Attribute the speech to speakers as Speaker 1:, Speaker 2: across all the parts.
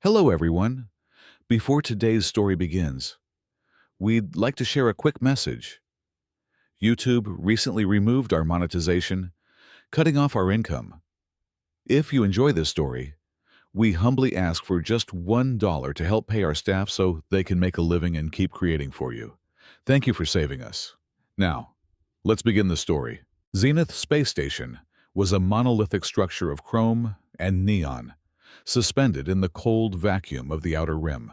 Speaker 1: Hello, everyone. Before today's story begins, we'd like to share a quick message. YouTube recently removed our monetization, cutting off our income. If you enjoy this story, we humbly ask for just $1 to help pay our staff so they can make a living and keep creating for you. Thank you for saving us. Now, let's begin the story. Zenith Space Station was a monolithic structure of chrome and neon, suspended in the cold vacuum of the outer rim.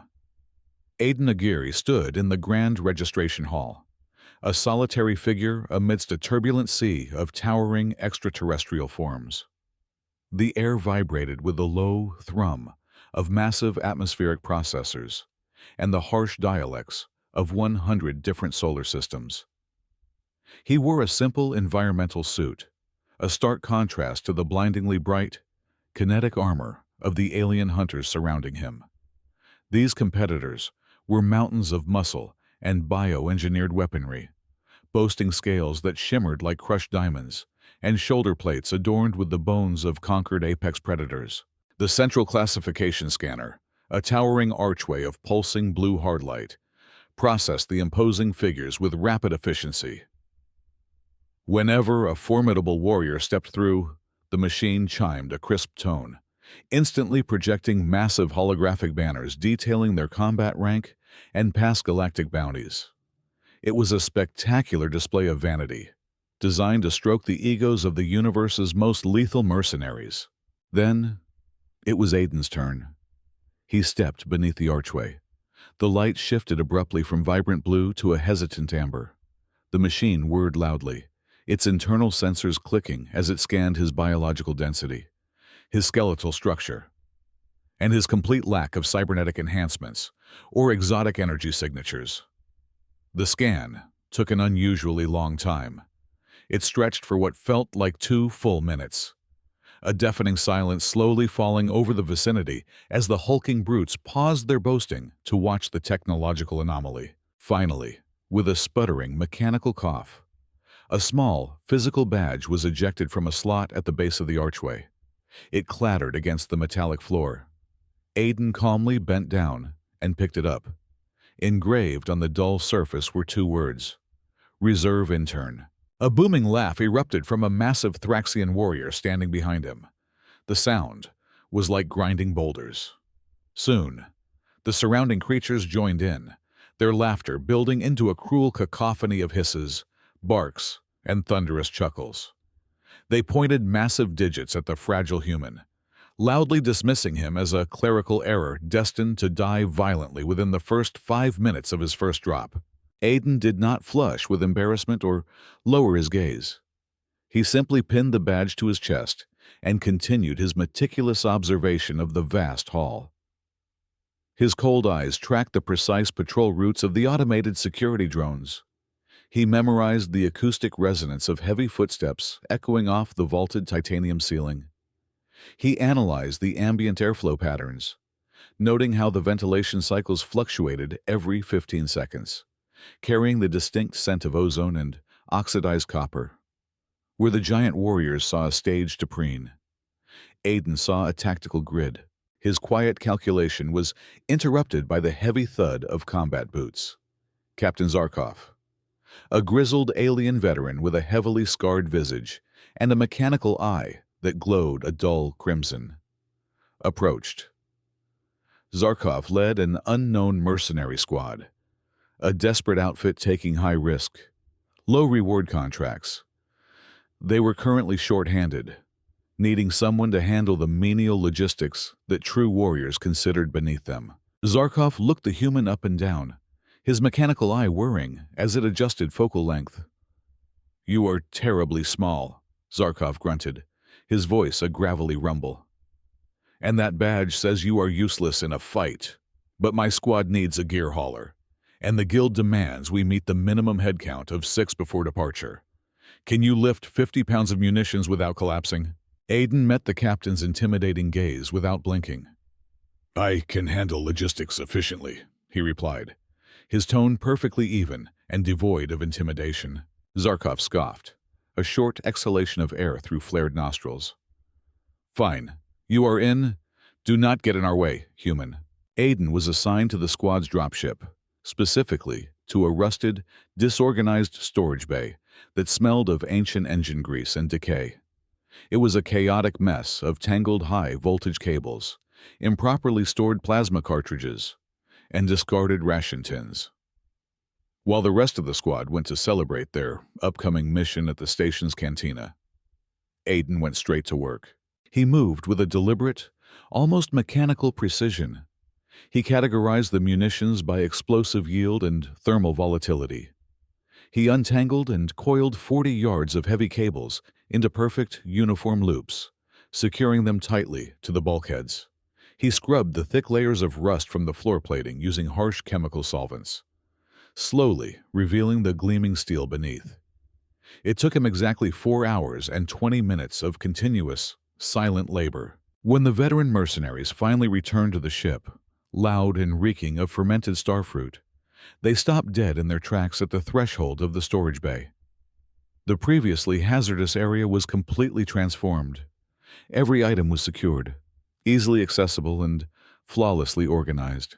Speaker 1: Aiden Aguirre stood in the Grand Registration Hall, a solitary figure amidst a turbulent sea of towering extraterrestrial forms. The air vibrated with the low thrum of massive atmospheric processors and the harsh dialects of 100 different solar systems. He wore a simple environmental suit, a stark contrast to the blindingly bright, kinetic armor of the alien hunters surrounding him. These competitors were mountains of muscle and bioengineered weaponry, boasting scales that shimmered like crushed diamonds and shoulder plates adorned with the bones of conquered apex predators. The central classification scanner, a towering archway of pulsing blue hardlight, processed the imposing figures with rapid efficiency. Whenever a formidable warrior stepped through, the machine chimed a crisp tone, instantly projecting massive holographic banners detailing their combat rank and past galactic bounties. It was a spectacular display of vanity, designed to stroke the egos of the universe's most lethal mercenaries. Then, it was Aiden's turn. He stepped beneath the archway. The light shifted abruptly from vibrant blue to a hesitant amber. The machine whirred loudly, its internal sensors clicking as it scanned his biological density, his skeletal structure, and his complete lack of cybernetic enhancements or exotic energy signatures. The scan took an unusually long time. It stretched for what felt like 2 full minutes, a deafening silence slowly falling over the vicinity as the hulking brutes paused their boasting to watch the technological anomaly. Finally, with a sputtering mechanical cough, a small, physical badge was ejected from a slot at the base of the archway. It clattered against the metallic floor. Aiden calmly bent down and picked it up. Engraved on the dull surface were 2 words: Reserve Intern. A booming laugh erupted from a massive Thraxian warrior standing behind him. The sound was like grinding boulders. Soon, the surrounding creatures joined in, their laughter building into a cruel cacophony of hisses, barks, and thunderous chuckles. They pointed massive digits at the fragile human, loudly dismissing him as a clerical error destined to die violently within the first 5 minutes of his first drop. Aiden did not flush with embarrassment or lower his gaze. He simply pinned the badge to his chest and continued his meticulous observation of the vast hall. His cold eyes tracked the precise patrol routes of the automated security drones. He memorized the acoustic resonance of heavy footsteps echoing off the vaulted titanium ceiling. He analyzed the ambient airflow patterns, noting how the ventilation cycles fluctuated every 15 seconds, carrying the distinct scent of ozone and oxidized copper. Where the giant warriors saw a stage to preen, Aiden saw a tactical grid. His quiet calculation was interrupted by the heavy thud of combat boots. Captain Zarkov, a grizzled alien veteran with a heavily scarred visage and a mechanical eye that glowed a dull crimson, approached. Zarkov led an unknown mercenary squad, a desperate outfit taking high-risk, low-reward contracts. They were currently short-handed, needing someone to handle the menial logistics that true warriors considered beneath them. Zarkov looked the human up and down, his mechanical eye whirring as it adjusted focal length. "You are terribly small," Zarkov grunted, his voice a gravelly rumble. "And that badge says you are useless in a fight. But my squad needs a gear hauler, and the guild demands we meet the minimum head count of 6 before departure. Can you lift 50 pounds of munitions without collapsing?" Aiden met the captain's intimidating gaze without blinking. "I can handle logistics efficiently," he replied, his tone perfectly even and devoid of intimidation. Zarkov scoffed, a short exhalation of air through flared nostrils. "Fine. You are in. Do not get in our way, human. Aiden was assigned to the squad's dropship, specifically to a rusted, disorganized storage bay that smelled of ancient engine grease and decay. It was a chaotic mess of tangled high-voltage cables, improperly stored plasma cartridges, and discarded ration tins. While the rest of the squad went to celebrate their upcoming mission at the station's cantina, Aiden went straight to work. He moved with a deliberate, almost mechanical precision. He categorized the munitions by explosive yield and thermal volatility. He untangled and coiled 40 yards of heavy cables into perfect, uniform loops, securing them tightly to the bulkheads. He scrubbed the thick layers of rust from the floor plating using harsh chemical solvents, slowly revealing the gleaming steel beneath. It took him exactly 4 hours and 20 minutes of continuous, silent labor. When the veteran mercenaries finally returned to the ship, loud and reeking of fermented starfruit, they stopped dead in their tracks at the threshold of the storage bay. The previously hazardous area was completely transformed. Every item was secured, easily accessible and flawlessly organized.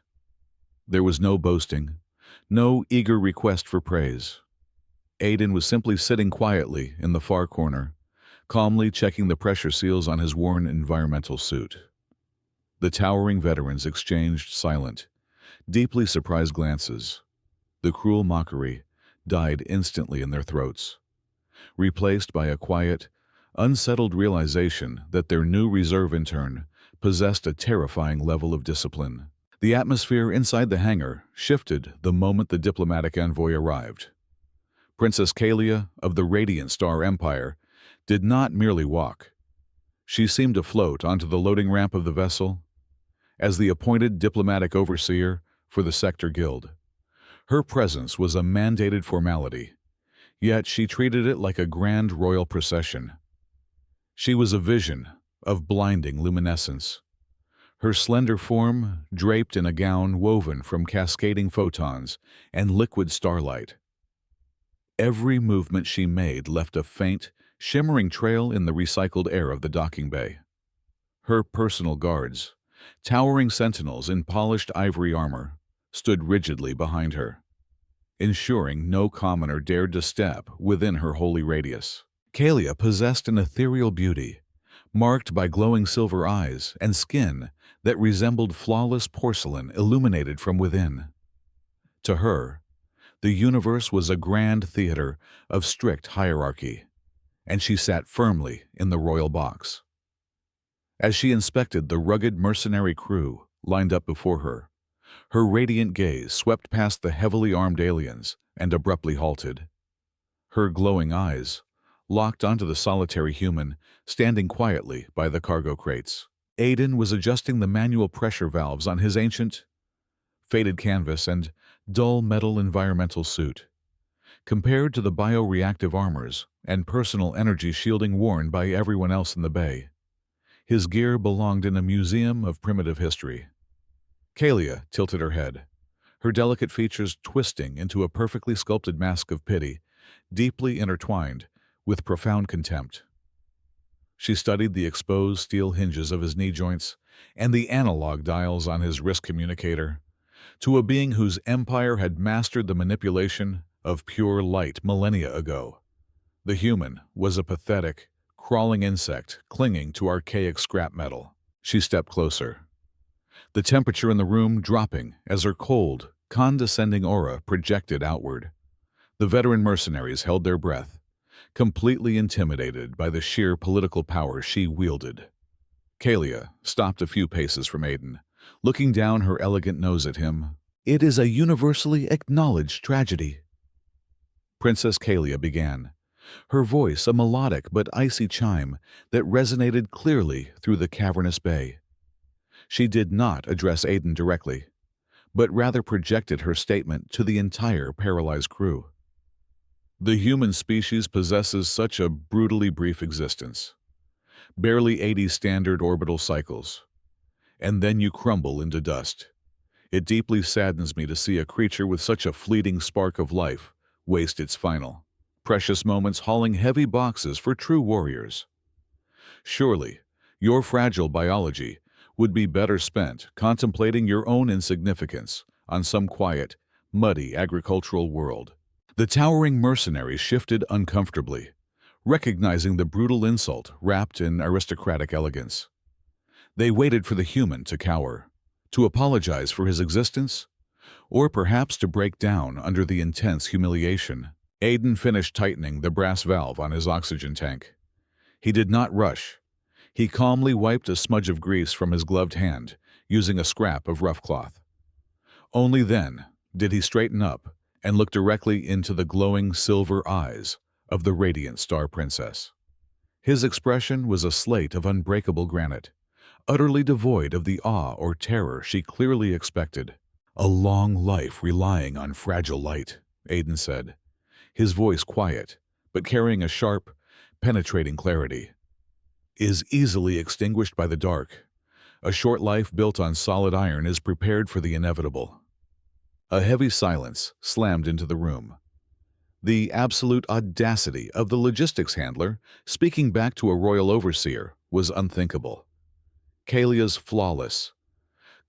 Speaker 1: There was no boasting, no eager request for praise. Aiden was simply sitting quietly in the far corner, calmly checking the pressure seals on his worn environmental suit. The towering veterans exchanged silent, deeply surprised glances. The cruel mockery died instantly in their throats, replaced by a quiet, unsettled realization that their new reserve intern possessed a terrifying level of discipline. The atmosphere inside the hangar shifted the moment the diplomatic envoy arrived. Princess Kalia of the Radiant Star Empire did not merely walk. She seemed to float onto the loading ramp of the vessel as the appointed diplomatic overseer for the Sector Guild. Her presence was a mandated formality, yet she treated it like a grand royal procession. She was a vision of blinding luminescence, her slender form draped in a gown woven from cascading photons and liquid starlight. Every movement she made left a faint, shimmering trail in the recycled air of the docking bay. Her personal guards, towering sentinels in polished ivory armor, stood rigidly behind her, ensuring no commoner dared to step within her holy radius. Kalia possessed an ethereal beauty, marked by glowing silver eyes and skin that resembled flawless porcelain illuminated from within. To her, the universe was a grand theater of strict hierarchy, and she sat firmly in the royal box. As she inspected the rugged mercenary crew lined up before her, her radiant gaze swept past the heavily armed aliens and abruptly halted. Her glowing eyes locked onto the solitary human standing quietly by the cargo crates. Aiden was adjusting the manual pressure valves on his ancient, faded canvas and dull metal environmental suit. Compared to the bioreactive armors and personal energy shielding worn by everyone else in the bay, his gear belonged in a museum of primitive history. Kalia tilted her head, her delicate features twisting into a perfectly sculpted mask of pity, deeply intertwined with profound contempt. She studied the exposed steel hinges of his knee joints and the analog dials on his wrist communicator. To a being whose empire had mastered the manipulation of pure light millennia ago, the human was a pathetic, crawling insect clinging to archaic scrap metal. She stepped closer, the temperature in the room dropping as her cold, condescending aura projected outward. The veteran mercenaries held their breath, completely intimidated by the sheer political power she wielded. Kalia stopped a few paces from Aiden, looking down her elegant nose at him. "It is a universally acknowledged tragedy," Princess Kalia began, her voice a melodic but icy chime that resonated clearly through the cavernous bay. She did not address Aiden directly, but rather projected her statement to the entire paralyzed crew. The human species possesses such a brutally brief existence, barely 80 standard orbital cycles, and then you crumble into dust. It deeply saddens me to see a creature with such a fleeting spark of life waste its final, precious moments hauling heavy boxes for true warriors. Surely, your fragile biology would be better spent contemplating your own insignificance on some quiet, muddy agricultural world. The towering mercenary shifted uncomfortably, recognizing the brutal insult wrapped in aristocratic elegance. They waited for the human to cower, to apologize for his existence, or perhaps to break down under the intense humiliation. Aiden finished tightening the brass valve on his oxygen tank. He did not rush. He calmly wiped a smudge of grease from his gloved hand, using a scrap of rough cloth. Only then did he straighten up and look directly into the glowing silver eyes of the radiant Star Princess. His expression was a slate of unbreakable granite, utterly devoid of the awe or terror she clearly expected. "A long life relying on fragile light," Aiden said, his voice quiet, but carrying a sharp, penetrating clarity, "is easily extinguished by the dark. A short life built on solid iron is prepared for the inevitable." A heavy silence slammed into the room. The absolute audacity of the logistics handler speaking back to a royal overseer was unthinkable. Kalia's flawless,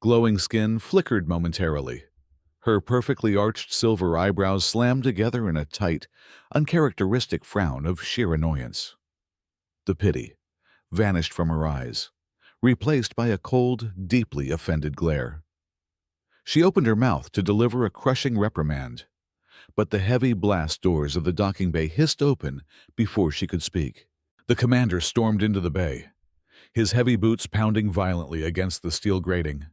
Speaker 1: glowing skin flickered momentarily. Her perfectly arched silver eyebrows slammed together in a tight, uncharacteristic frown of sheer annoyance. The pity vanished from her eyes, replaced by a cold, deeply offended glare. She opened her mouth to deliver a crushing reprimand, but the heavy blast doors of the docking bay hissed open before she could speak. The commander stormed into the bay, his heavy boots pounding violently against the steel grating.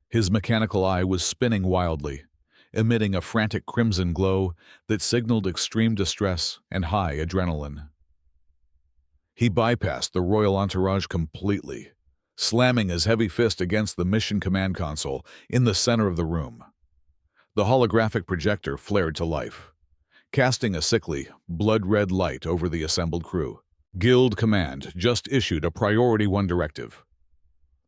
Speaker 1: His mechanical eye was spinning wildly, emitting a frantic crimson glow that signaled extreme distress and high adrenaline. He bypassed the royal entourage completely, slamming his heavy fist against the mission command console in the center of the room. The holographic projector flared to life, casting a sickly, blood-red light over the assembled crew. "Guild Command just issued a Priority 1 directive."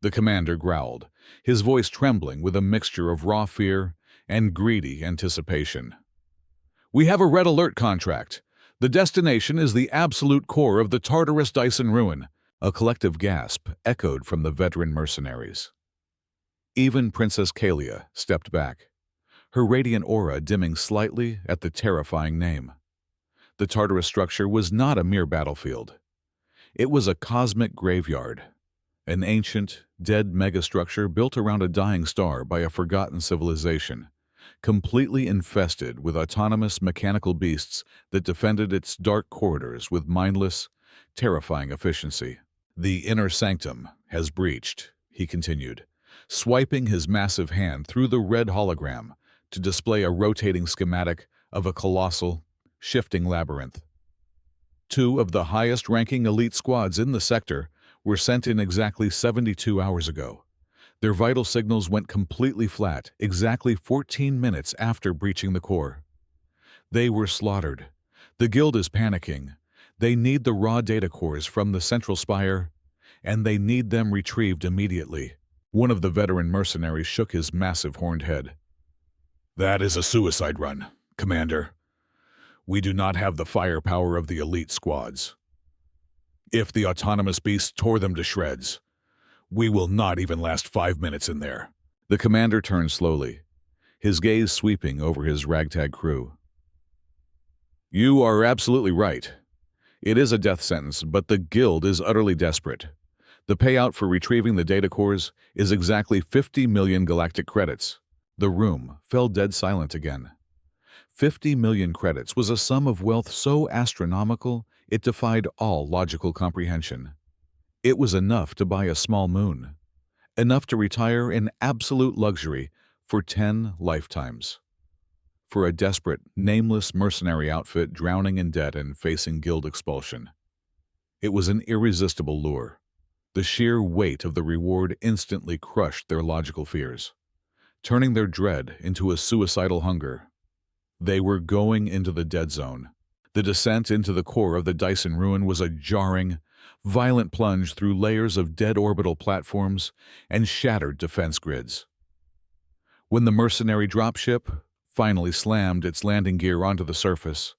Speaker 1: The commander growled, his voice trembling with a mixture of raw fear and greedy anticipation. "We have a red alert contract. The destination is the absolute core of the Tartarus Dyson ruin." A collective gasp echoed from the veteran mercenaries. Even Princess Kalia stepped back, her radiant aura dimming slightly at the terrifying name. The Tartarus structure was not a mere battlefield. It was a cosmic graveyard, an ancient, dead megastructure built around a dying star by a forgotten civilization, completely infested with autonomous mechanical beasts that defended its dark corridors with mindless, terrifying efficiency. "The inner sanctum has breached," he continued, swiping his massive hand through the red hologram to display a rotating schematic of a colossal, shifting labyrinth. 2 of the highest-ranking elite squads in the sector were sent in exactly 72 hours ago. Their vital signals went completely flat exactly 14 minutes after breaching the core. They were slaughtered. The Guild is panicking. They need the raw data cores from the central spire, and they need them retrieved immediately. One of the veteran mercenaries shook his massive horned head. "That is a suicide run, Commander. We do not have the firepower of the elite squads. If the autonomous beasts tore them to shreds, we will not even last 5 minutes in there." The commander turned slowly, his gaze sweeping over his ragtag crew. "You are absolutely right. It is a death sentence, but the Guild is utterly desperate. The payout for retrieving the data cores is exactly 50 million galactic credits." The room fell dead silent again. 50 million credits was a sum of wealth so astronomical it defied all logical comprehension. It was enough to buy a small moon, enough to retire in absolute luxury for 10 lifetimes. For a desperate, nameless mercenary outfit drowning in debt and facing Guild expulsion, it was an irresistible lure. The sheer weight of the reward instantly crushed their logical fears, turning their dread into a suicidal hunger. They were going into the dead zone. The descent into the core of the Dyson ruin was a jarring, violent plunge through layers of dead orbital platforms and shattered defense grids. When the mercenary dropship finally slammed its landing gear onto the surface,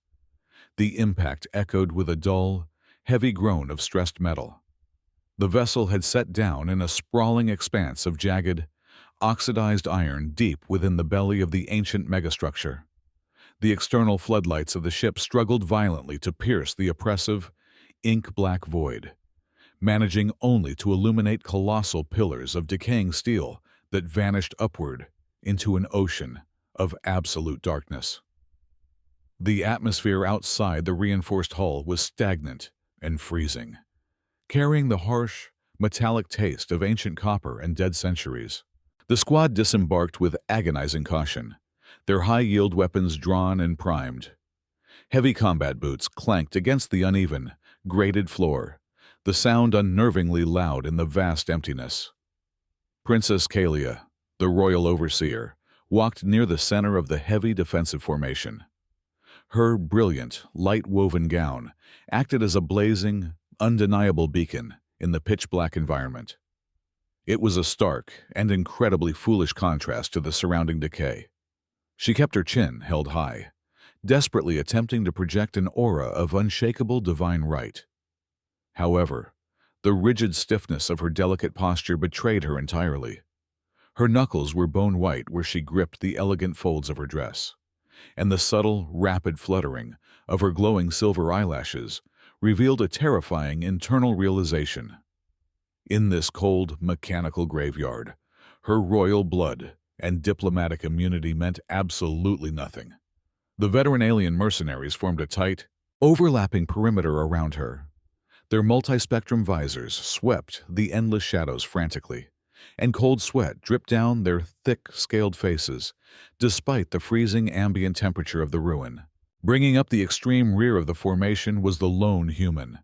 Speaker 1: the impact echoed with a dull, heavy groan of stressed metal. The vessel had set down in a sprawling expanse of jagged, oxidized iron deep within the belly of the ancient megastructure. The external floodlights of the ship struggled violently to pierce the oppressive, ink-black void, managing only to illuminate colossal pillars of decaying steel that vanished upward into an ocean of absolute darkness. The atmosphere outside the reinforced hull was stagnant and freezing, carrying the harsh, metallic taste of ancient copper and dead centuries. The squad disembarked with agonizing caution, their high-yield weapons drawn and primed. Heavy combat boots clanked against the uneven, grated floor, the sound unnervingly loud in the vast emptiness. Princess Kalia, the royal overseer, walked near the center of the heavy defensive formation. Her brilliant, light-woven gown acted as a blazing, undeniable beacon in the pitch-black environment. It was a stark and incredibly foolish contrast to the surrounding decay. She kept her chin held high, desperately attempting to project an aura of unshakable divine right. However, the rigid stiffness of her delicate posture betrayed her entirely. Her knuckles were bone white where she gripped the elegant folds of her dress, and the subtle, rapid fluttering of her glowing silver eyelashes revealed a terrifying internal realization. In this cold, mechanical graveyard, her royal blood and diplomatic immunity meant absolutely nothing. The veteran alien mercenaries formed a tight, overlapping perimeter around her. Their multi-spectrum visors swept the endless shadows frantically, and cold sweat dripped down their thick, scaled faces, despite the freezing ambient temperature of the ruin. Bringing up the extreme rear of the formation was the lone human.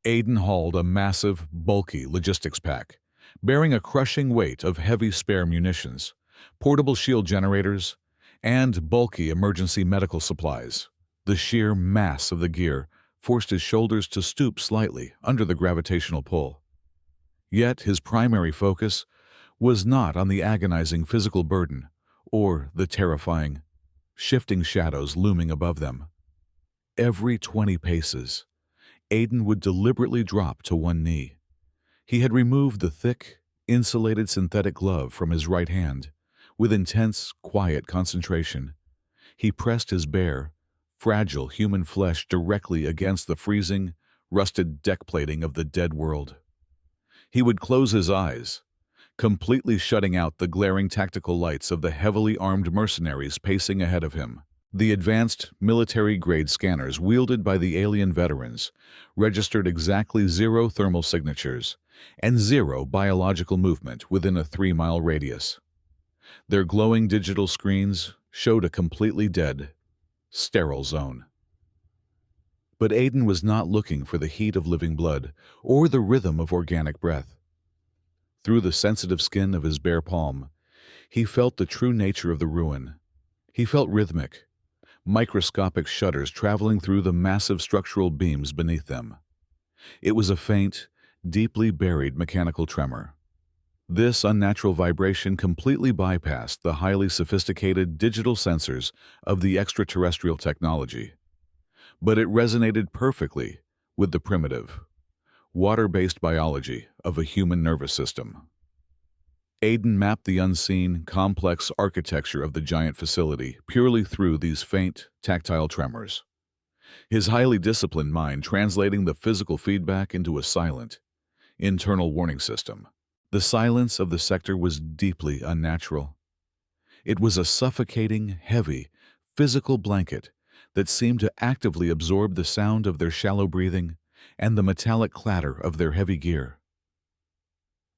Speaker 1: Aiden hauled a massive, bulky logistics pack, bearing a crushing weight of heavy spare munitions, portable shield generators, and bulky emergency medical supplies. The sheer mass of the gear forced his shoulders to stoop slightly under the gravitational pull. Yet his primary focus was not on the agonizing physical burden or the terrifying, shifting shadows looming above them. Every 20 paces, Aiden would deliberately drop to one knee. He had removed the thick, insulated synthetic glove from his right hand. With intense, quiet concentration, he pressed his bare, fragile human flesh directly against the freezing, rusted deck plating of the dead world. He would close his eyes, completely shutting out the glaring tactical lights of the heavily armed mercenaries pacing ahead of him. The advanced military-grade scanners wielded by the alien veterans registered exactly 0 thermal signatures and 0 biological movement within a 3-mile radius. Their glowing digital screens showed a completely dead, sterile zone. But Aiden was not looking for the heat of living blood or the rhythm of organic breath. Through the sensitive skin of his bare palm, he felt the true nature of the ruin. He felt rhythmic, microscopic shudders traveling through the massive structural beams beneath them. It was a faint, deeply buried mechanical tremor. This unnatural vibration completely bypassed the highly sophisticated digital sensors of the extraterrestrial technology. But it resonated perfectly with the primitive, water-based biology of a human nervous system. Aiden mapped the unseen, complex architecture of the giant facility purely through these faint, tactile tremors. His highly disciplined mind translating the physical feedback into a silent, internal warning system. The silence of the sector was deeply unnatural. It was a suffocating, heavy, physical blanket that seemed to actively absorb the sound of their shallow breathing and the metallic clatter of their heavy gear.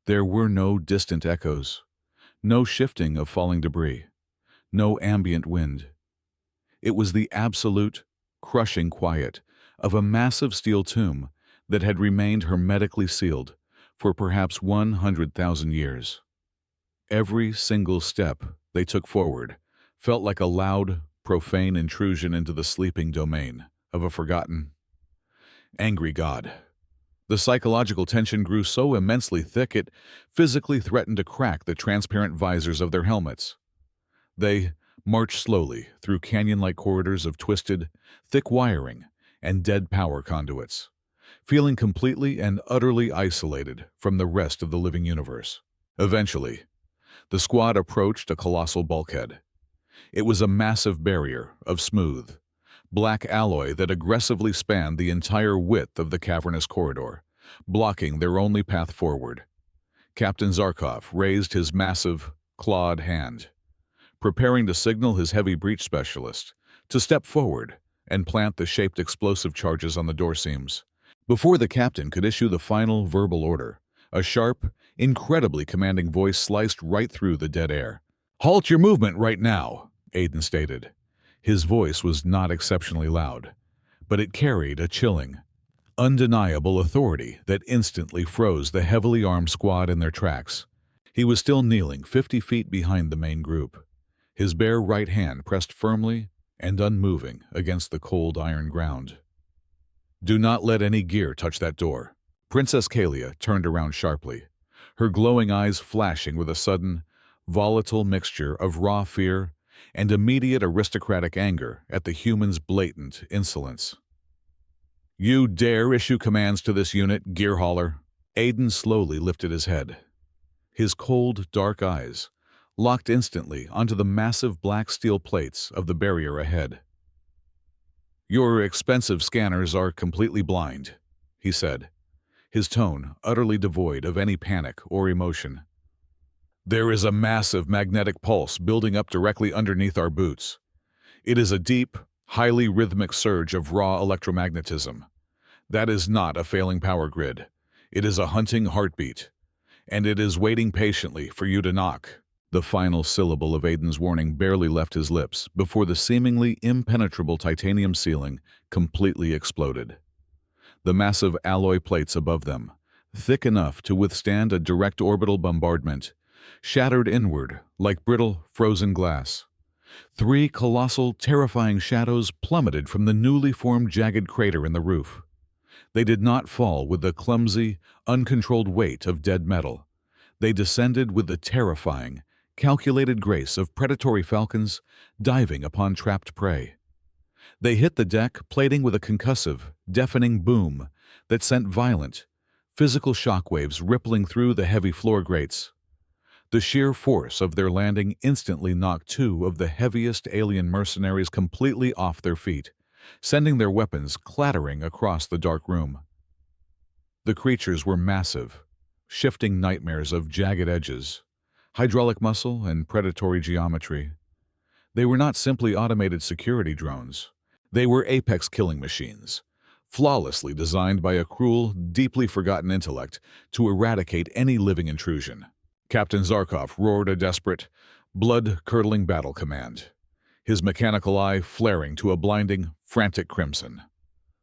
Speaker 1: There were no distant echoes, no shifting of falling debris, no ambient wind. It was the absolute, crushing quiet of a massive steel tomb that had remained hermetically sealed for perhaps 100,000 years. Every single step they took forward felt like a loud, profane intrusion into the sleeping domain of a forgotten, angry god. The psychological tension grew so immensely thick it physically threatened to crack the transparent visors of their helmets. They marched slowly through canyon-like corridors of twisted, thick wiring and dead power conduits, feeling completely and utterly isolated from the rest of the living universe. Eventually, the squad approached a colossal bulkhead. It was a massive barrier of smooth, black alloy that aggressively spanned the entire width of the cavernous corridor, blocking their only path forward. Captain Zarkov raised his massive, clawed hand, preparing to signal his heavy breach specialist to step forward and plant the shaped explosive charges on the door seams. Before the captain could issue the final verbal order, a sharp, incredibly commanding voice sliced right through the dead air. "Halt your movement right now," Aiden stated. His voice was not exceptionally loud, but it carried a chilling, undeniable authority that instantly froze the heavily armed squad in their tracks. He was still kneeling 50 feet behind the main group, his bare right hand pressed firmly and unmoving against the cold iron ground. "Do not let any gear touch that door." Princess Kalia turned around sharply, her glowing eyes flashing with a sudden, volatile mixture of raw fear and immediate aristocratic anger at the human's blatant insolence. "You dare issue commands to this unit, gear hauler?" Aiden slowly lifted his head. His cold, dark eyes locked instantly onto the massive black steel plates of the barrier ahead. "Your expensive scanners are completely blind," he said, his tone utterly devoid of any panic or emotion. "There is a massive magnetic pulse building up directly underneath our boots. It is a deep, highly rhythmic surge of raw electromagnetism. That is not a failing power grid. It is a hunting heartbeat, and it is waiting patiently for you to knock." The final syllable of Aiden's warning barely left his lips before the seemingly impenetrable titanium ceiling completely exploded. The massive alloy plates above them, thick enough to withstand a direct orbital bombardment, shattered inward like brittle, frozen glass. 3 colossal, terrifying shadows plummeted from the newly formed jagged crater in the roof. They did not fall with the clumsy, uncontrolled weight of dead metal. They descended with the terrifying, calculated grace of predatory falcons diving upon trapped prey. They hit the deck, plating with a concussive, deafening boom that sent violent, physical shockwaves rippling through the heavy floor grates. The sheer force of their landing instantly knocked 2 of the heaviest alien mercenaries completely off their feet, sending their weapons clattering across the dark room. The creatures were massive, shifting nightmares of jagged edges, hydraulic muscle, and predatory geometry. They were not simply automated security drones. They were apex killing machines, flawlessly designed by a cruel, deeply forgotten intellect to eradicate any living intrusion. Captain Zarkov roared a desperate, blood-curdling battle command, his mechanical eye flaring to a blinding, frantic crimson.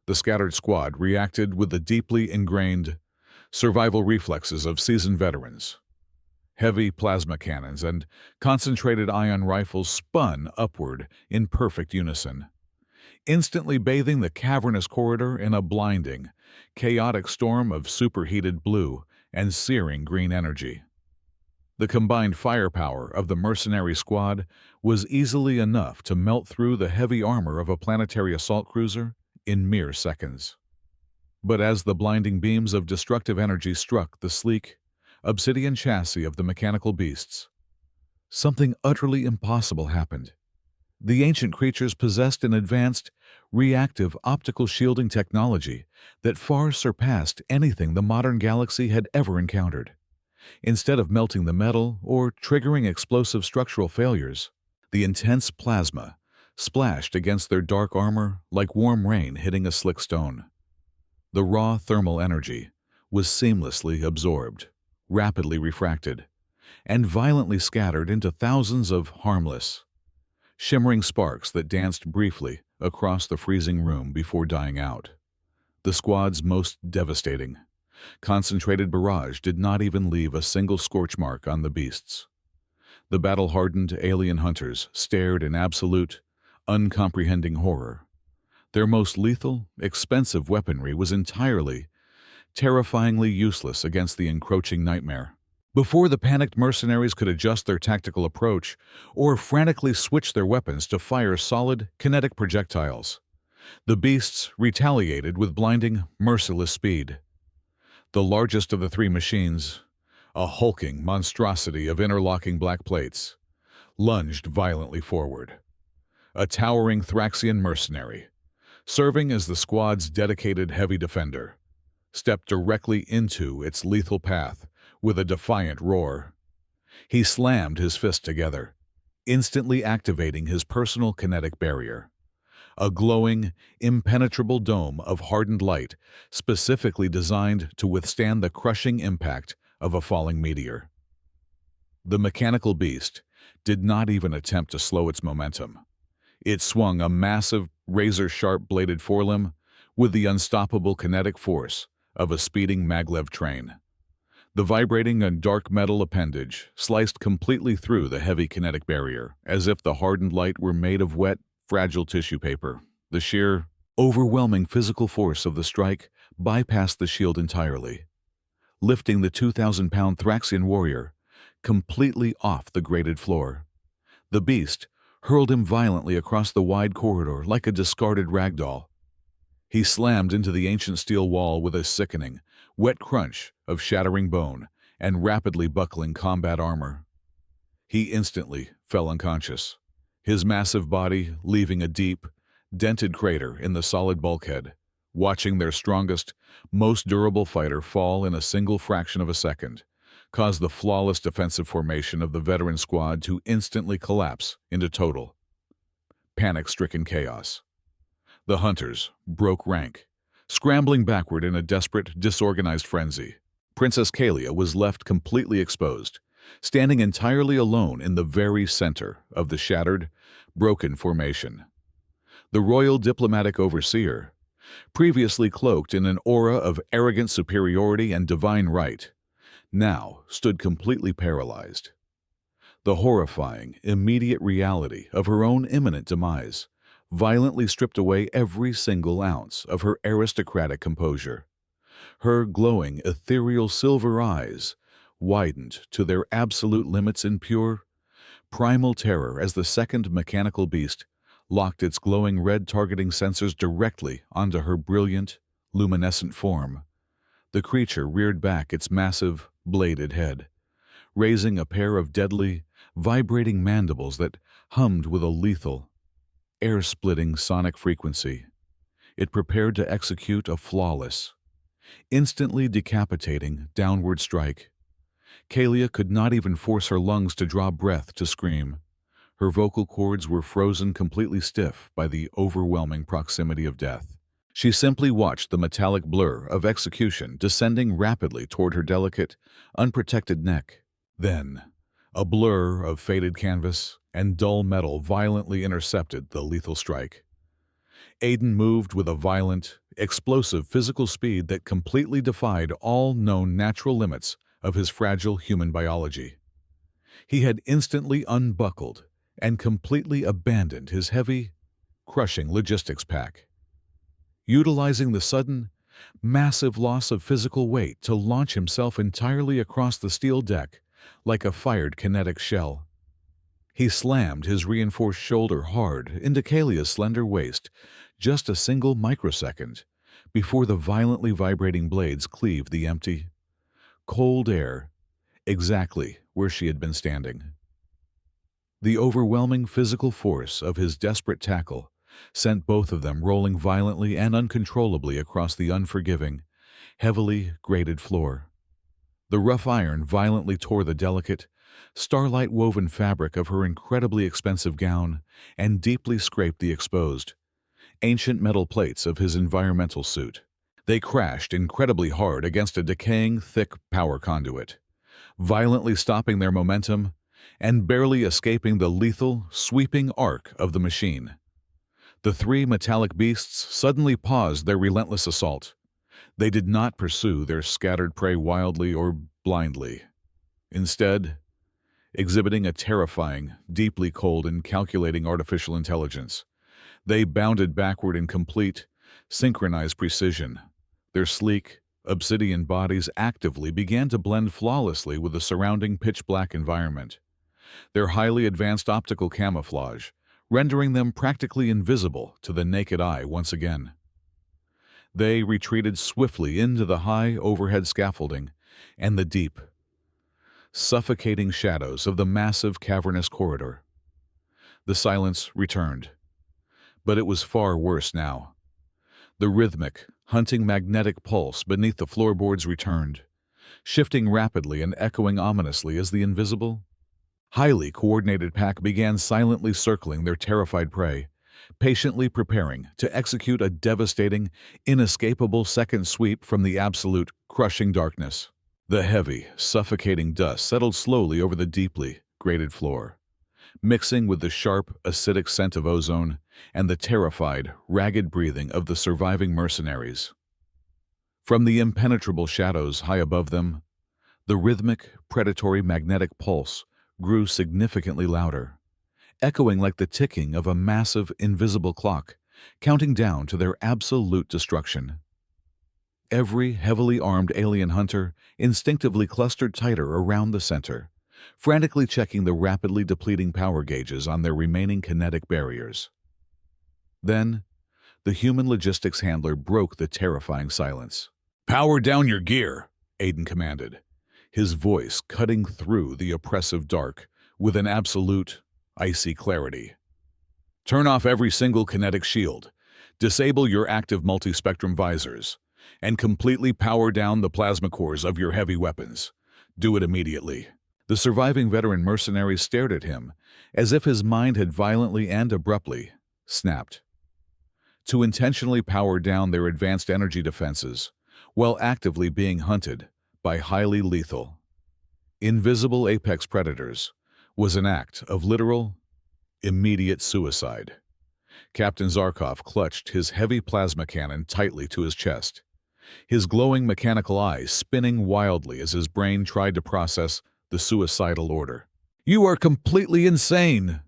Speaker 1: The scattered squad reacted with the deeply ingrained survival reflexes of seasoned veterans. Heavy plasma cannons and concentrated ion rifles spun upward in perfect unison, instantly bathing the cavernous corridor in a blinding, chaotic storm of superheated blue and searing green energy. The combined firepower of the mercenary squad was easily enough to melt through the heavy armor of a planetary assault cruiser in mere seconds. But as the blinding beams of destructive energy struck the sleek, obsidian chassis of the mechanical beasts, something utterly impossible happened. The ancient creatures possessed an advanced, reactive optical shielding technology that far surpassed anything the modern galaxy had ever encountered. Instead of melting the metal or triggering explosive structural failures, the intense plasma splashed against their dark armor like warm rain hitting a slick stone. The raw thermal energy was seamlessly absorbed, rapidly refracted, and violently scattered into thousands of harmless, shimmering sparks that danced briefly across the freezing room before dying out. The squad's most devastating, concentrated barrage did not even leave a single scorch mark on the beasts. The battle-hardened alien hunters stared in absolute, uncomprehending horror. Their most lethal, expensive weaponry was entirely, terrifyingly useless against the encroaching nightmare. Before the panicked mercenaries could adjust their tactical approach or frantically switch their weapons to fire solid, kinetic projectiles, The beasts retaliated with blinding, merciless speed. The largest of the three machines, a hulking monstrosity of interlocking black plates, lunged violently forward. A towering Thraxian mercenary, serving as the squad's dedicated heavy defender, stepped directly into its lethal path with a defiant roar. He slammed his fists together, instantly activating his personal kinetic barrier, a glowing, impenetrable dome of hardened light specifically designed to withstand the crushing impact of a falling meteor. The mechanical beast did not even attempt to slow its momentum. It swung a massive, razor-sharp bladed forelimb with the unstoppable kinetic force of a speeding maglev train. The vibrating and dark metal appendage sliced completely through the heavy kinetic barrier, as if the hardened light were made of wet, fragile tissue paper. The sheer, overwhelming physical force of the strike bypassed the shield entirely, lifting the 2,000-pound Thraxian warrior completely off the grated floor. The beast hurled him violently across the wide corridor like a discarded ragdoll. He slammed into the ancient steel wall with a sickening, wet crunch of shattering bone and rapidly buckling combat armor. He instantly fell unconscious, his massive body leaving a deep, dented crater in the solid bulkhead, watching their strongest, most durable fighter fall in a single fraction of a second caused the flawless defensive formation of the veteran squad to instantly collapse into total, panic-stricken chaos. The hunters broke rank, scrambling backward in a desperate, disorganized frenzy. Princess Kalia was left completely exposed, standing entirely alone in the very center of the shattered, broken formation. The royal diplomatic overseer, previously cloaked in an aura of arrogant superiority and divine right, now stood completely paralyzed. The horrifying, immediate reality of her own imminent demise violently stripped away every single ounce of her aristocratic composure. Her glowing, ethereal silver eyes widened to their absolute limits in pure, primal terror as the second mechanical beast locked its glowing red targeting sensors directly onto her brilliant, luminescent form. The creature reared back its massive, bladed head, raising a pair of deadly, vibrating mandibles that hummed with a lethal, air-splitting sonic frequency. It prepared to execute a flawless, instantly decapitating downward strike. Kalia could not even force her lungs to draw breath to scream. Her vocal cords were frozen completely stiff by the overwhelming proximity of death. She simply watched the metallic blur of execution descending rapidly toward her delicate, unprotected neck. Then, a blur of faded canvas and dull metal violently intercepted the lethal strike. Aiden moved with a violent, explosive physical speed that completely defied all known natural limits of his fragile human biology. He had instantly unbuckled and completely abandoned his heavy, crushing logistics pack, utilizing the sudden, massive loss of physical weight to launch himself entirely across the steel deck like a fired kinetic shell. He slammed his reinforced shoulder hard into Kalia's slender waist just a single microsecond before the violently vibrating blades cleaved the empty, cold air exactly where she had been standing. The overwhelming physical force of his desperate tackle sent both of them rolling violently and uncontrollably across the unforgiving, heavily grated floor. The rough iron violently tore the delicate, starlight-woven fabric of her incredibly expensive gown and deeply scraped the exposed, ancient metal plates of his environmental suit. They crashed incredibly hard against a decaying, thick power conduit, violently stopping their momentum and barely escaping the lethal, sweeping arc of the machine. The three metallic beasts suddenly paused their relentless assault. They did not pursue their scattered prey wildly or blindly. Instead, exhibiting a terrifying, deeply cold and calculating artificial intelligence, they bounded backward in complete, synchronized precision. Their sleek, obsidian bodies actively began to blend flawlessly with the surrounding pitch-black environment. Their highly advanced optical camouflage rendering them practically invisible to the naked eye once again. They retreated swiftly into the high overhead scaffolding and the deep, suffocating shadows of the massive cavernous corridor. The silence returned, but it was far worse now. The rhythmic, hunting magnetic pulse beneath the floorboards returned, shifting rapidly and echoing ominously as the invisible, highly coordinated pack began silently circling their terrified prey, patiently preparing to execute a devastating, inescapable second sweep from the absolute, crushing darkness. The heavy, suffocating dust settled slowly over the deeply grated floor, mixing with the sharp, acidic scent of ozone and the terrified, ragged breathing of the surviving mercenaries. From the impenetrable shadows high above them, the rhythmic, predatory magnetic pulse grew significantly louder, echoing like the ticking of a massive, invisible clock, counting down to their absolute destruction. Every heavily armed alien hunter instinctively clustered tighter around the center, frantically checking the rapidly depleting power gauges on their remaining kinetic barriers. Then, the human logistics handler broke the terrifying silence. "Power down your gear," Aiden commanded, his voice cutting through the oppressive dark with an absolute, icy clarity. "Turn off every single kinetic shield, disable your active multispectrum visors, and completely power down the plasma cores of your heavy weapons. Do it immediately." The surviving veteran mercenary stared at him as if his mind had violently and abruptly snapped. To intentionally power down their advanced energy defenses while actively being hunted by highly lethal, invisible apex predators was an act of literal, immediate suicide. Captain Zarkov clutched his heavy plasma cannon tightly to his chest, his glowing mechanical eyes spinning wildly as his brain tried to process the suicidal order. "You are completely insane,"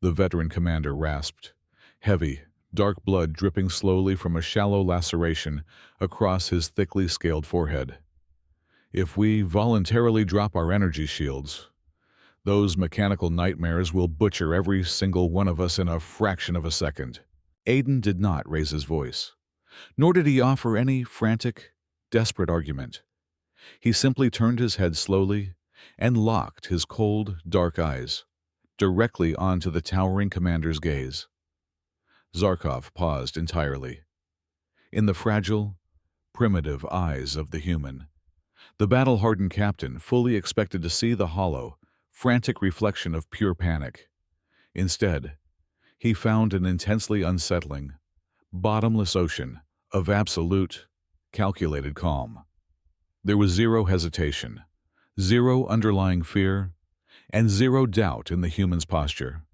Speaker 1: the veteran commander rasped, heavy, dark blood dripping slowly from a shallow laceration across his thickly scaled forehead. "If we voluntarily drop our energy shields, those mechanical nightmares will butcher every single one of us in a fraction of a second." Aiden did not raise his voice, nor did he offer any frantic, desperate argument. He simply turned his head slowly and locked his cold, dark eyes directly onto the towering commander's gaze. Zarkov paused entirely. In the fragile, primitive eyes of the human, the battle-hardened captain fully expected to see the hollow, frantic reflection of pure panic. Instead, he found an intensely unsettling, bottomless ocean of absolute, calculated calm. There was zero hesitation, zero underlying fear, and zero doubt in the human's posture.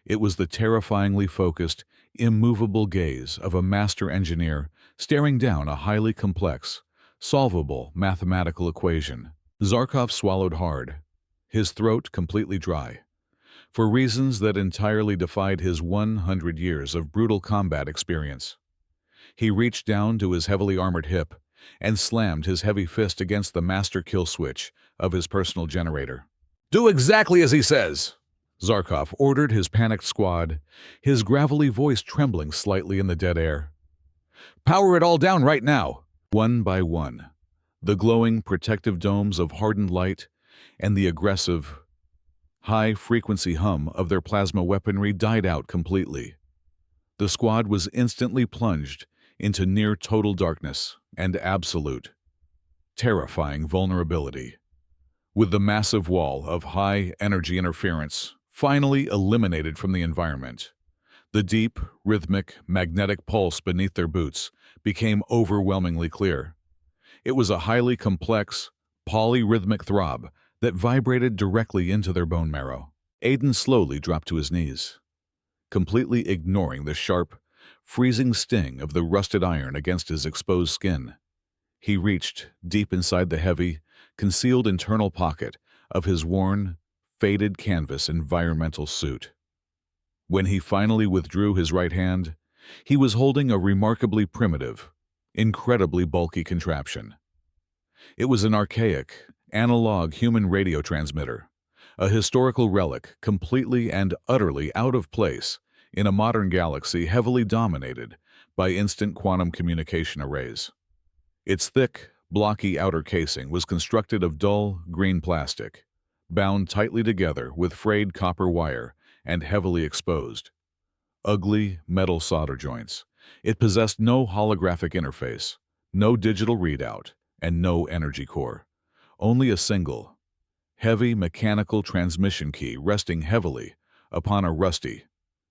Speaker 1: It was the terrifyingly focused, immovable gaze of a master engineer staring down a highly complex, solvable mathematical equation. Zarkov swallowed hard, his throat completely dry, for reasons that entirely defied his 100 years of brutal combat experience. He reached down to his heavily armored hip and slammed his heavy fist against the master kill switch of his personal generator. "Do exactly as he says," Zarkov ordered his panicked squad, his gravelly voice trembling slightly in the dead air. "Power it all down right now." One by one, the glowing protective domes of hardened light and the aggressive, high-frequency hum of their plasma weaponry died out completely. The squad was instantly plunged into near-total darkness and absolute, terrifying vulnerability. With the massive wall of high-energy interference finally eliminated from the environment, the deep, rhythmic, magnetic pulse beneath their boots became overwhelmingly clear. It was a highly complex, polyrhythmic throb that vibrated directly into their bone marrow. Aiden slowly dropped to his knees, completely ignoring the sharp, freezing sting of the rusted iron against his exposed skin. He reached deep inside the heavy, concealed internal pocket of his worn, faded canvas environmental suit. When he finally withdrew his right hand, he was holding a remarkably primitive, incredibly bulky contraption. It was an archaic, analog human radio transmitter, a historical relic completely and utterly out of place in a modern galaxy heavily dominated by instant quantum communication arrays. Its thick, blocky outer casing was constructed of dull, green plastic, bound tightly together with frayed copper wire and heavily exposed, ugly metal solder joints. It possessed no holographic interface, no digital readout, and no energy core. Only a single, heavy mechanical transmission key resting heavily upon a rusty,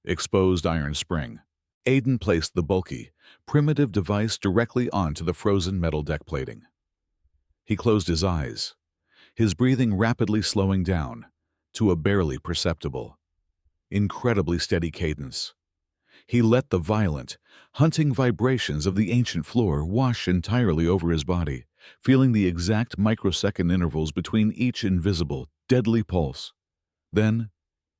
Speaker 1: exposed iron spring. Aiden placed the bulky, primitive device directly onto the frozen metal deck plating. He closed his eyes, his breathing rapidly slowing down to a barely perceptible, incredibly steady cadence. He let the violent, hunting vibrations of the ancient floor wash entirely over his body, feeling the exact microsecond intervals between each invisible, deadly pulse. Then,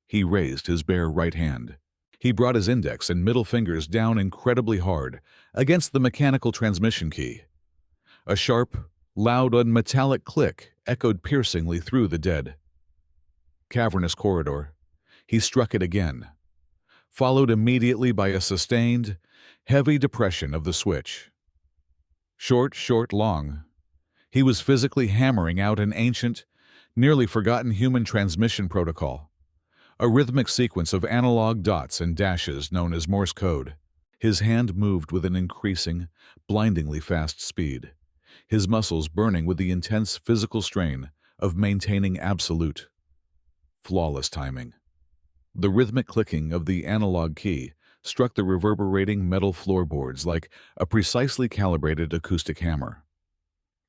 Speaker 1: he raised his bare right hand. He brought his index and middle fingers down incredibly hard against the mechanical transmission key. A sharp, loud and metallic click echoed piercingly through the dead, cavernous corridor. He struck it again, followed immediately by a sustained, heavy depression of the switch. Short, long, he was physically hammering out an ancient, nearly forgotten human transmission protocol, a rhythmic sequence of analog dots and dashes known as Morse code. His hand moved with an increasing, blindingly fast speed, his muscles burning with the intense physical strain of maintaining absolute, flawless timing. The rhythmic clicking of the analog key struck the reverberating metal floorboards like a precisely calibrated acoustic hammer.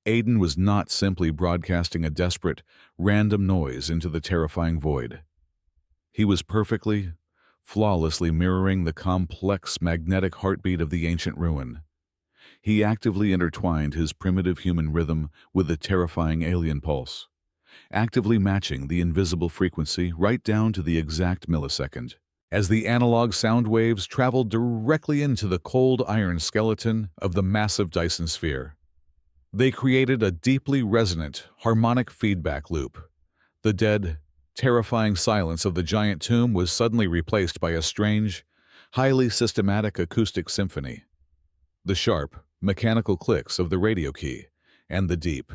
Speaker 1: Aiden was not simply broadcasting a desperate, random noise into the terrifying void. He was perfectly, flawlessly mirroring the complex magnetic heartbeat of the ancient ruin. He actively intertwined his primitive human rhythm with the terrifying alien pulse, actively matching the invisible frequency right down to the exact millisecond. As the analog sound waves traveled directly into the cold iron skeleton of the massive Dyson sphere, they created a deeply resonant, harmonic feedback loop. The dead, terrifying silence of the giant tomb was suddenly replaced by a strange, highly systematic acoustic symphony. The sharp, mechanical clicks of the radio key and the deep,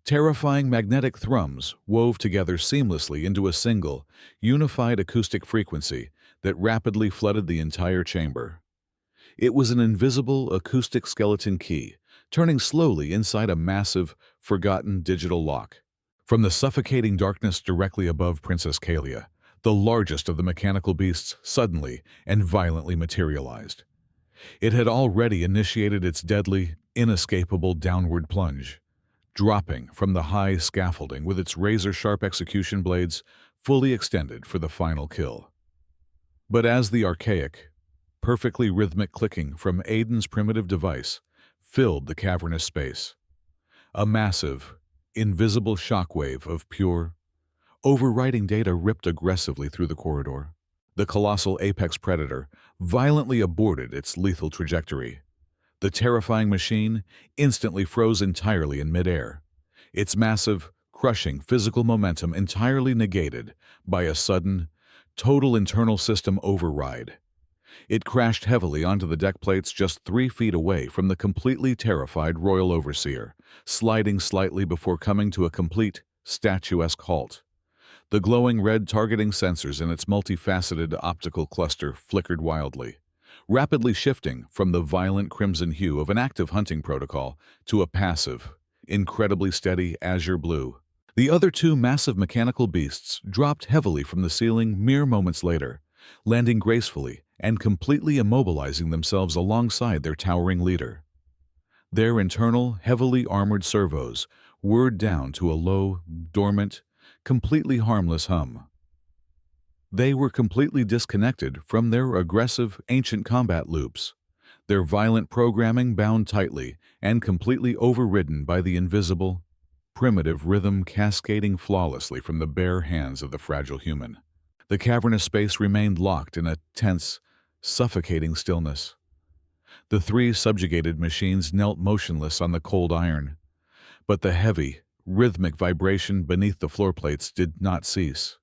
Speaker 1: terrifying magnetic thrums wove together seamlessly into a single, unified acoustic frequency that rapidly flooded the entire chamber. It was an invisible acoustic skeleton key, turning slowly inside a massive, forgotten digital lock. From the suffocating darkness directly above Princess Kalia, the largest of the mechanical beasts suddenly and violently materialized. It had already initiated its deadly, inescapable downward plunge, dropping from the high scaffolding with its razor-sharp execution blades fully extended for the final kill. But as the archaic, perfectly rhythmic clicking from Aiden's primitive device filled the cavernous space, a massive, invisible shockwave of pure, overriding data ripped aggressively through the corridor. The colossal apex predator violently aborted its lethal trajectory. The terrifying machine instantly froze entirely in midair, its massive, crushing physical momentum entirely negated by a sudden, total internal system override. It crashed heavily onto the deck plates just 3 feet away from the completely terrified Royal Overseer, sliding slightly before coming to a complete, statuesque halt. The glowing red targeting sensors in its multifaceted optical cluster flickered wildly, rapidly shifting from the violent crimson hue of an active hunting protocol to a passive, incredibly steady azure blue. The other 2 massive mechanical beasts dropped heavily from the ceiling mere moments later, landing gracefully and completely immobilizing themselves alongside their towering leader. Their internal, heavily armored servos whirred down to a low, dormant, completely harmless hum. They were completely disconnected from their aggressive, ancient combat loops, their violent programming bound tightly and completely overridden by the invisible, primitive rhythm cascading flawlessly from the bare hands of the fragile human. The cavernous space remained locked in a tense, suffocating stillness. The 3 subjugated machines knelt motionless on the cold iron, but the heavy, rhythmic vibration beneath the floor plates did not cease.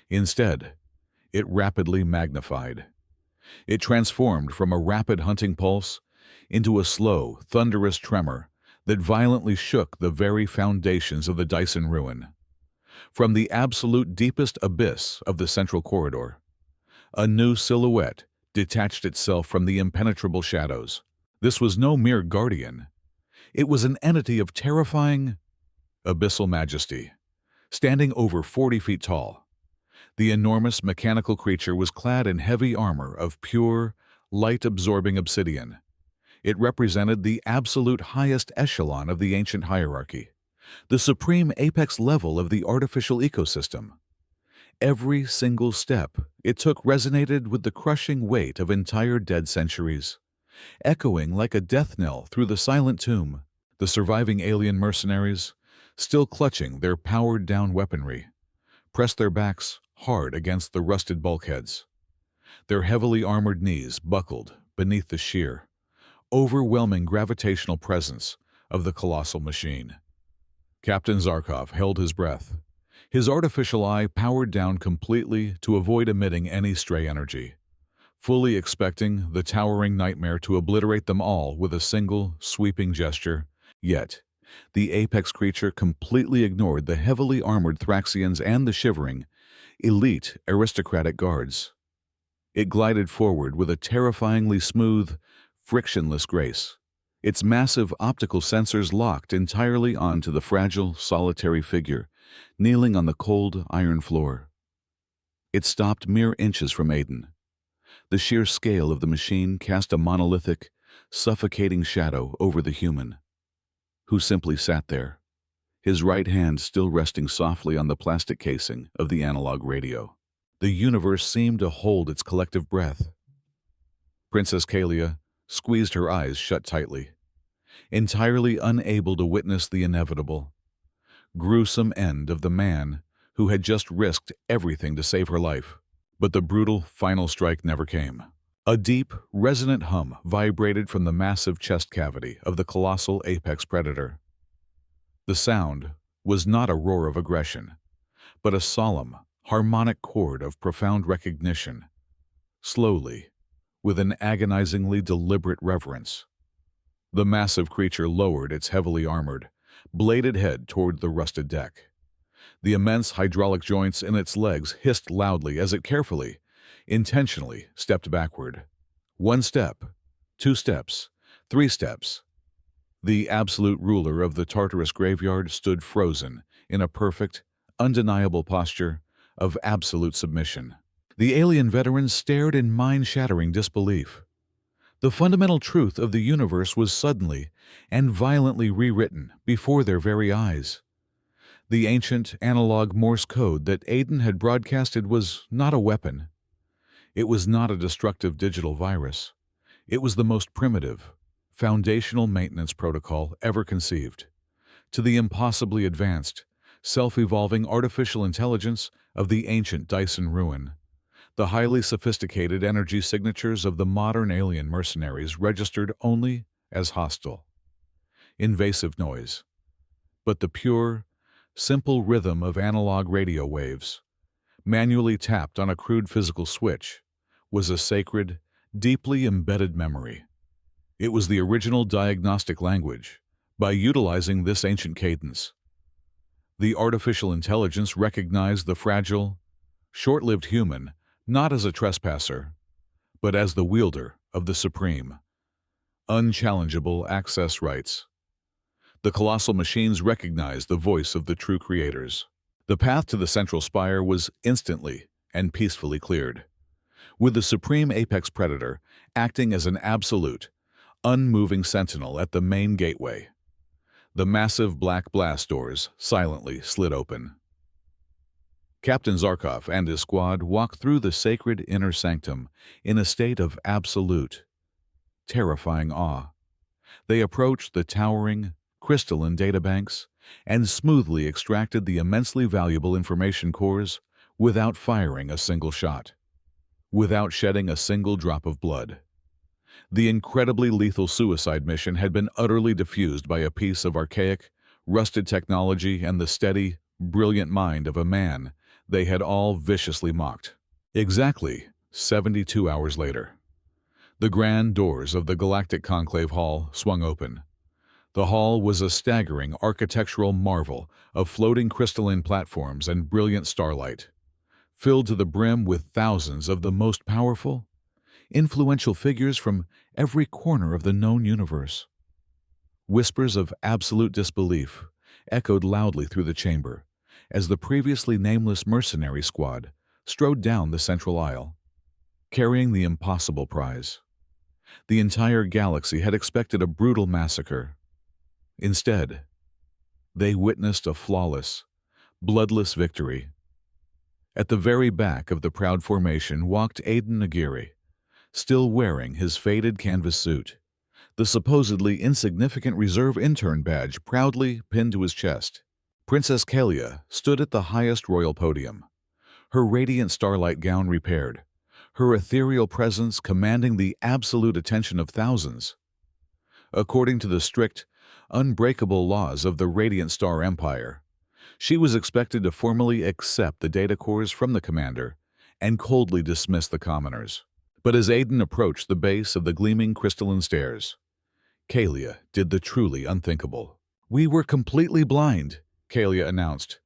Speaker 1: Instead, it rapidly magnified. It transformed from a rapid hunting pulse into a slow, thunderous tremor that violently shook the very foundations of the Dyson ruin. From the absolute deepest abyss of the central corridor, a new silhouette detached itself from the impenetrable shadows. This was no mere guardian. It was an entity of terrifying, abyssal majesty, standing over 40 feet tall. The enormous mechanical creature was clad in heavy armor of pure, light-absorbing obsidian. It represented the absolute highest echelon of the ancient hierarchy, the supreme apex level of the artificial ecosystem. Every single step it took resonated with the crushing weight of entire dead centuries, echoing like a death knell through the silent tomb. The surviving alien mercenaries, still clutching their powered-down weaponry, pressed their backs hard against the rusted bulkheads. Their heavily armored knees buckled beneath the sheer, overwhelming gravitational presence of the colossal machine. Captain Zarkov held his breath, his artificial eye powered down completely to avoid emitting any stray energy, fully expecting the towering nightmare to obliterate them all with a single, sweeping gesture. Yet, the apex creature completely ignored the heavily armored Thraxians and the shivering, elite aristocratic guards. It glided forward with a terrifyingly smooth, frictionless grace, its massive optical sensors locked entirely onto the fragile, solitary figure kneeling on the cold iron floor. It stopped mere inches from Aiden. The sheer scale of the machine cast a monolithic, suffocating shadow over the human, who simply sat there, his right hand still resting softly on the plastic casing of the analog radio. The universe seemed to hold its collective breath. Princess Kalia squeezed her eyes shut tightly, entirely unable to witness the inevitable, gruesome end of the man who had just risked everything to save her life. But the brutal final strike never came. A deep, resonant hum vibrated from the massive chest cavity of the colossal apex predator. The sound was not a roar of aggression, but a solemn, harmonic chord of profound recognition. Slowly, with an agonizingly deliberate reverence, the massive creature lowered its heavily armored, bladed head toward the rusted deck. The immense hydraulic joints in its legs hissed loudly as it carefully, intentionally stepped backward. 1 step, 2 steps, 3 steps. The absolute ruler of the Tartarus graveyard stood frozen in a perfect, undeniable posture of absolute submission. The alien veterans stared in mind-shattering disbelief. The fundamental truth of the universe was suddenly and violently rewritten before their very eyes. The ancient analog Morse code that Aiden had broadcasted was not a weapon. It was not a destructive digital virus. It was the most primitive, foundational maintenance protocol ever conceived. To the impossibly advanced, self-evolving artificial intelligence of the ancient Dyson ruin, the highly sophisticated energy signatures of the modern alien mercenaries registered only as hostile, invasive noise. But the pure, simple rhythm of analog radio waves, manually tapped on a crude physical switch, was a sacred, deeply embedded memory. It was the original diagnostic language. By utilizing this ancient cadence, the artificial intelligence recognized the fragile, short-lived human not as a trespasser, but as the wielder of the supreme, unchallengeable access rights. The colossal machines recognized the voice of the true creators. The path to the central spire was instantly and peacefully cleared, with the supreme apex predator acting as an absolute, unmoving sentinel at the main gateway. The massive black blast doors silently slid open. Captain Zarkov and his squad walked through the sacred inner sanctum in a state of absolute, terrifying awe. They approached the towering, crystalline databanks and smoothly extracted the immensely valuable information cores without firing a single shot, without shedding a single drop of blood. The incredibly lethal suicide mission had been utterly diffused by a piece of archaic, rusted technology and the steady, brilliant mind of a man they had all viciously mocked. Exactly 72 hours later, the grand doors of the Galactic Conclave Hall swung open. The hall was a staggering architectural marvel of floating crystalline platforms and brilliant starlight, filled to the brim with thousands of the most powerful, influential figures from every corner of the known universe. Whispers of absolute disbelief echoed loudly through the chamber as the previously nameless mercenary squad strode down the central aisle, carrying the impossible prize. The entire galaxy had expected a brutal massacre. Instead, they witnessed a flawless, bloodless victory. At the very back of the proud formation walked Aiden Nagiri, still wearing his faded canvas suit, the supposedly insignificant reserve intern badge proudly pinned to his chest. Princess Kalia stood at the highest royal podium, her radiant starlight gown repaired, her ethereal presence commanding the absolute attention of thousands. According to the strict, unbreakable laws of the Radiant Star Empire, she was expected to formally accept the data cores from the commander and coldly dismiss the commoners. But as Aiden approached the base of the gleaming crystalline stairs, Kalia did the truly unthinkable. "We were completely blind," Kalia announced,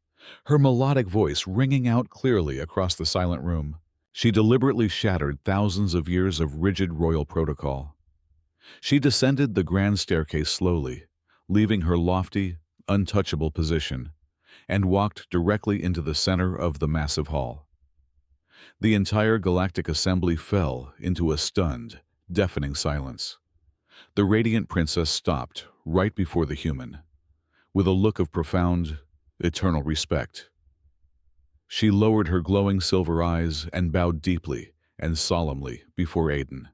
Speaker 1: her melodic voice ringing out clearly across the silent room. She deliberately shattered thousands of years of rigid royal protocol. She descended the grand staircase slowly, leaving her lofty, untouchable position, and walked directly into the center of the massive hall. The entire galactic assembly fell into a stunned, deafening silence. The radiant princess stopped right before the human, with a look of profound, eternal respect. She lowered her glowing silver eyes and bowed deeply and solemnly before Aiden.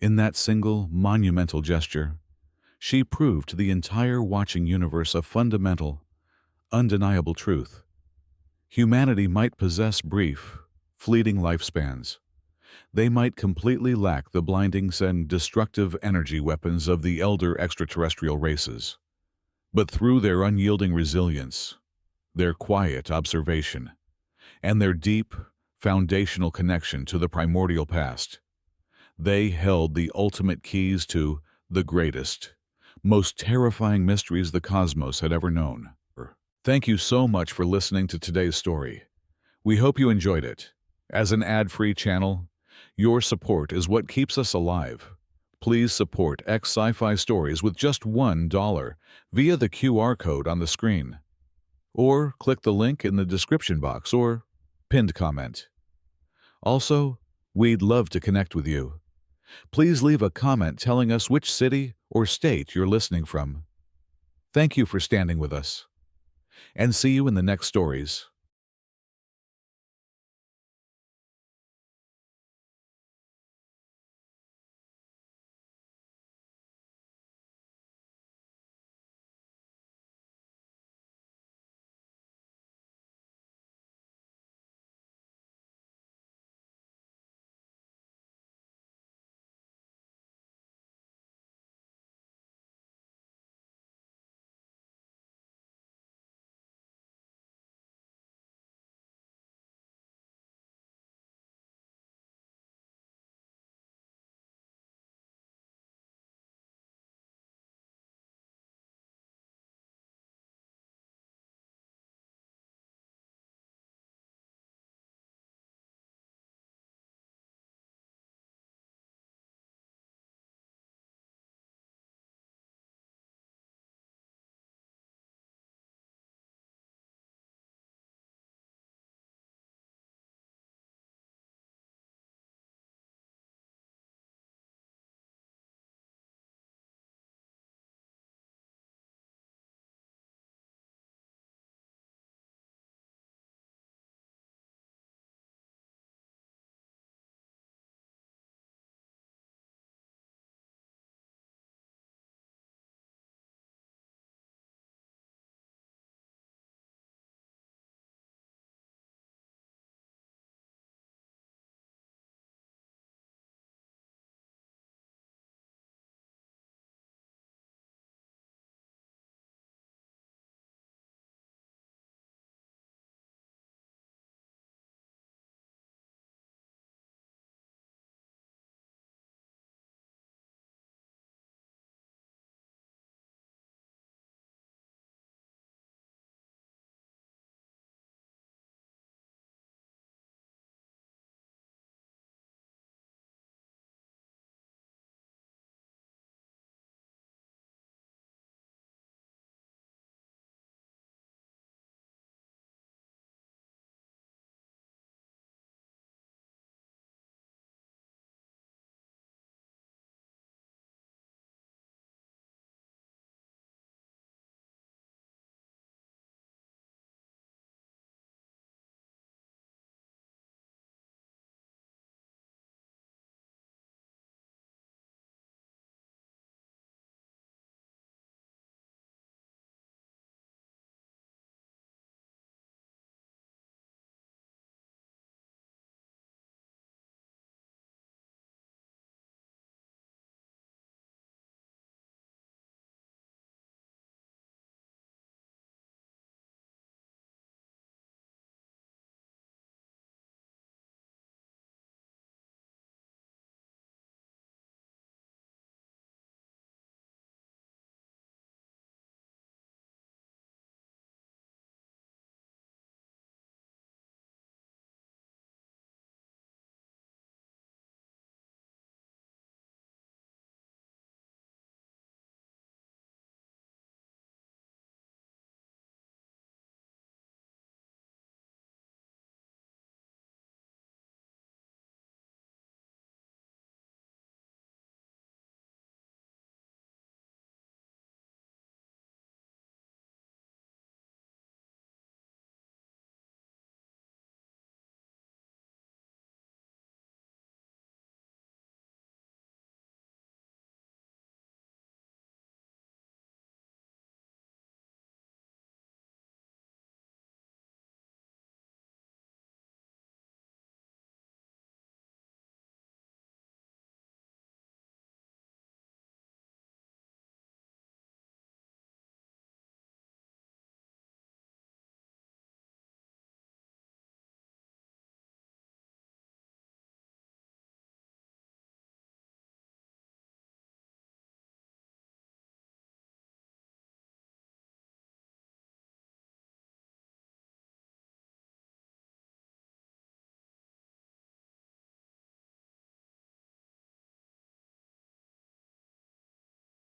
Speaker 1: In that single, monumental gesture, she proved to the entire watching universe a fundamental, undeniable truth. Humanity might possess brief, fleeting lifespans. They might completely lack the blinding and destructive energy weapons of the elder extraterrestrial races. But through their unyielding resilience, their quiet observation, and their deep, foundational connection to the primordial past, they held the ultimate keys to the greatest, most terrifying mysteries the cosmos had ever known. Thank you so much for listening to today's story. We hope you enjoyed it. As an ad-free channel, your support is what keeps us alive. Please support Sci-fi stories with just $1 via the QR code on the screen, or click the link in the description box or pinned comment. Also, we'd love to connect with you. Please leave a comment telling us which city or state you're listening from. Thank you for standing with us, and see you in the next stories.